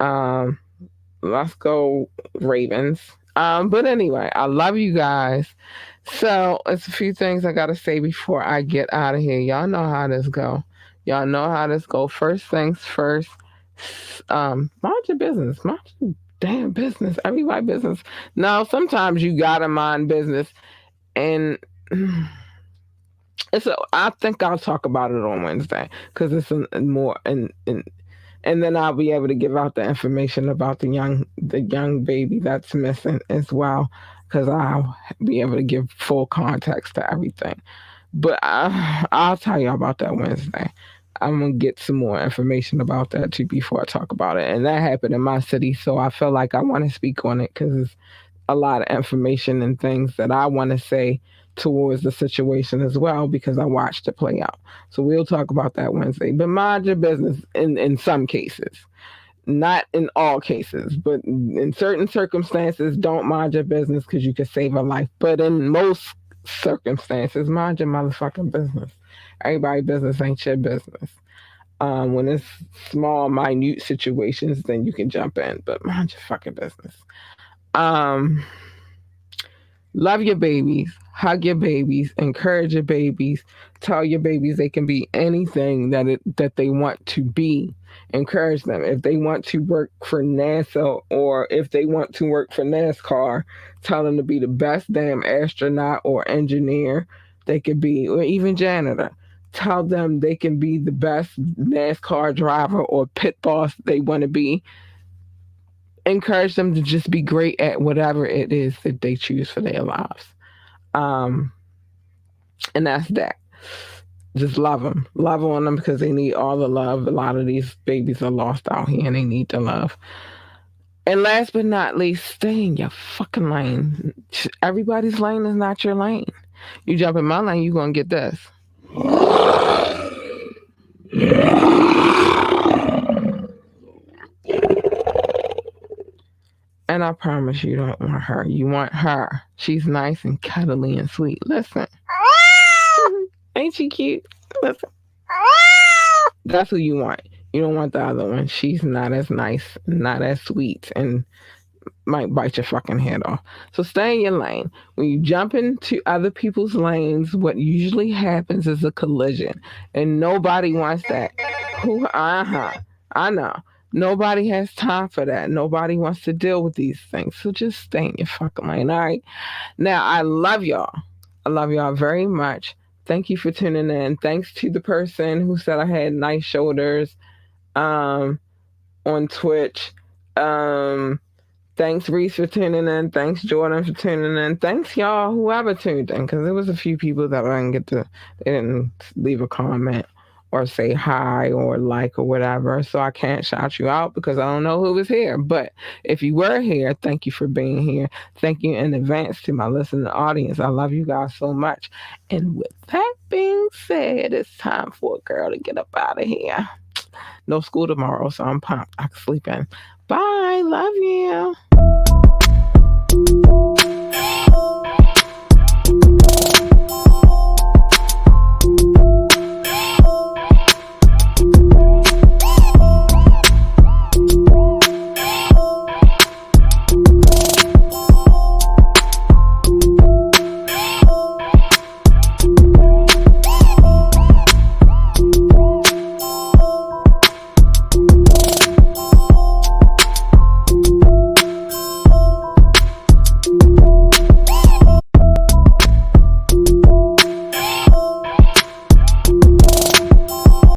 Um, let's go Ravens. But anyway, I love you guys. So it's a few things I gotta say before I get out of here. Y'all know how this go. Y'all know how this go. First things first. Mind your business. Mind your damn business. Everybody business. Now, sometimes you gotta mind business, and I think I'll talk about it on Wednesday because it's more and then I'll be able to give out the information about the young baby that's missing as well because I'll be able to give full context to everything. But I'll tell you about that Wednesday. I'm gonna get some more information about that too before I talk about it. And that happened in my city, so I feel like I want to speak on it because it's a lot of information and things that I want to say towards the situation as well because I watched it play out. So we'll talk about that Wednesday. But mind your business in some cases. Not in all cases, but in certain circumstances, don't mind your business because you can save a life. But in most circumstances, mind your motherfucking business. Everybody's business ain't your business. When it's small, minute situations, then you can jump in, but mind your fucking business. Um, Love your babies, hug your babies, encourage your babies, tell your babies they can be anything that they want to be. Encourage them. If they want to work for NASA or if they want to work for NASCAR, tell them to be the best damn astronaut or engineer they could be, or even janitor. Tell them they can be the best NASCAR driver or pit boss they want to be. Encourage them to just be great at whatever it is that they choose for their lives. Um, and that's that. Just love on them because they need all the love. A lot of these babies are lost out here and they need the love. And last but not least, stay in your fucking lane. Everybody's lane is not your lane. You jump in my lane, you're going to get this. And I promise you don't want her. You want her. She's nice and cuddly and sweet. Listen. Ain't she cute? Listen. That's who you want. You don't want the other one. She's not as nice, not as sweet, and might bite your fucking head off. So stay in your lane. When you jump into other people's lanes, what usually happens is a collision. And nobody wants that. Who I know. Nobody has time for that. Nobody wants to deal with these things. So just stay in your fucking lane. All right. Now I love y'all. I love y'all very much. Thank you for tuning in. Thanks to the person who said I had nice shoulders um on Twitch. Um Thanks, Reese, for tuning in. Thanks, Jordan, for tuning in. Thanks, y'all, whoever tuned in, because there was a few people that I didn't get to, they didn't leave a comment or say hi or like or whatever. So I can't shout you out because I don't know who was here. But if you were here, thank you for being here. Thank you in advance to my listening audience. I love you guys so much. And with that being said, it's time for a girl to get up out of here. No school tomorrow, so I'm pumped. I can sleep in. Bye. Love you.